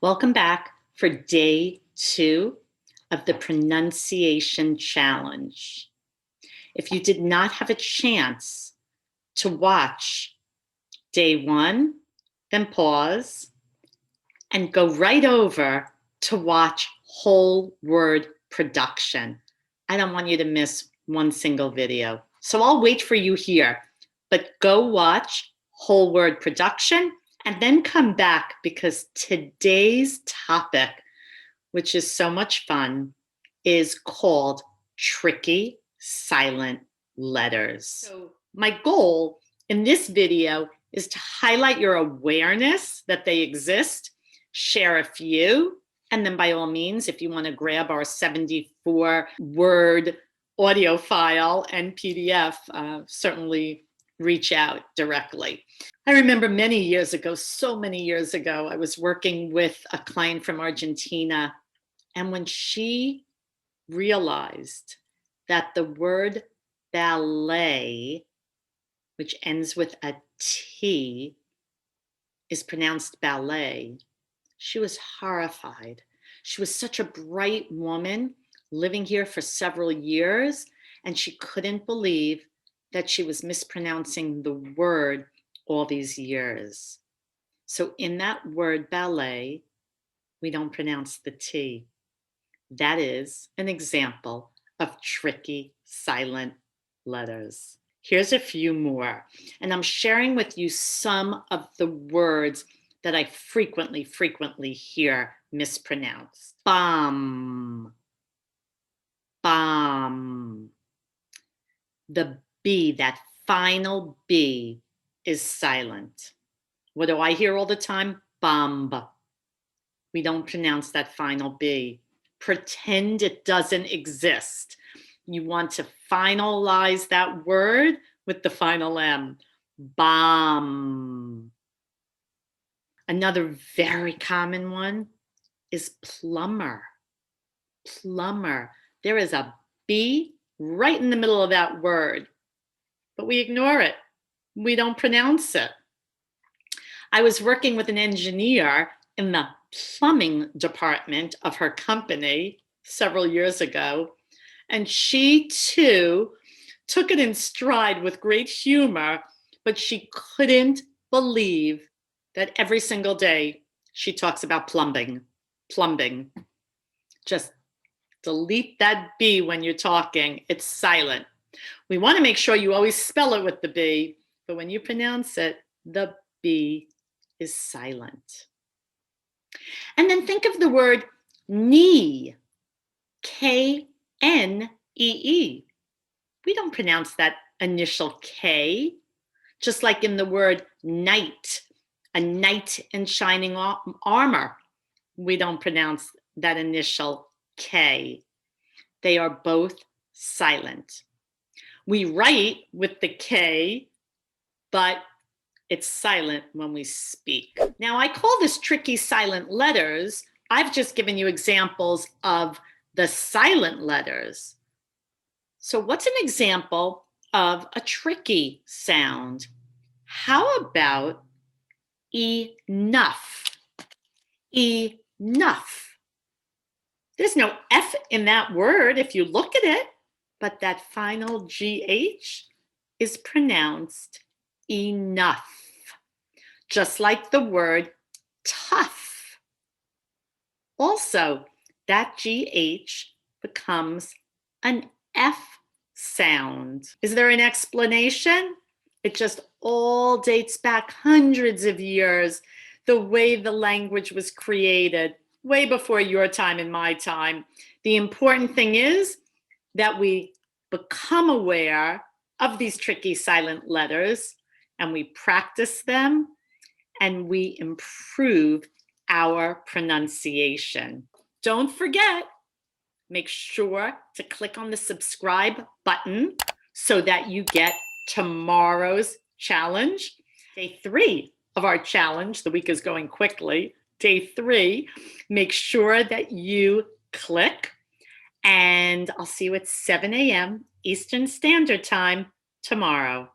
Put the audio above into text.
Welcome back for day 2 of the pronunciation challenge. If you did not have a chance to watch day 1, then pause and go right over to watch whole word production. I don't want you to miss one single video. So I'll wait for you here, but go watch whole word production and then come back, because today's topic, which is so much fun, is called tricky silent letters. So my goal in this video is to highlight your awareness that they exist, share a few, and then by all means, if you want to grab our 74-word audio file and PDF, certainly reach out directly. I remember many years ago, so many years ago, I was working with a client from Argentina, and when she realized that the word ballet, which ends with a T, is pronounced ballet, she was horrified. She was such a bright woman living here for several years, and she couldn't believe that she was mispronouncing the word all these years. So in that word ballet, we don't pronounce the T. That is an example of tricky silent letters. Here's a few more, and I'm sharing with you some of the words that I frequently hear mispronounced. Bomb, bomb. The B, that final B, is silent. What do I hear all the time? Bomb. We don't pronounce that final B. Pretend it doesn't exist. You want to finalize that word with the final M. Bomb. Another very common one is plumber. Plumber. There is a B right in the middle of that word, but we ignore it. We don't pronounce it. I was working with an engineer in the plumbing department of her company several years ago, and she too took it in stride with great humor, but she couldn't believe that every single day she talks about plumbing. Just delete that B when you're talking. It's silent. We want to make sure you always spell it with the B, but when you pronounce it, the B is silent. And then think of the word knee, K-N-E-E. We don't pronounce that initial K, just like in the word knight, a knight in shining armor. We don't pronounce that initial K. They are both silent. We write with the K, but it's silent when we speak. Now, I call this tricky silent letters. I've just given you examples of the silent letters. So what's an example of a tricky sound? How about enough? Enough. There's no F in that word if you look at it, but that final GH is pronounced enough, just like the word tough. Also, that GH becomes an F sound. Is there an explanation? It just all dates back hundreds of years, the way the language was created, way before your time and my time. The important thing is that we become aware of these tricky silent letters, and we practice them, and we improve our pronunciation. Don't forget, make sure to click on the subscribe button so that you get tomorrow's challenge. Day 3 of our challenge, the week is going quickly. Day 3, make sure that you click, and I'll see you at 7 a.m. Eastern Standard Time tomorrow.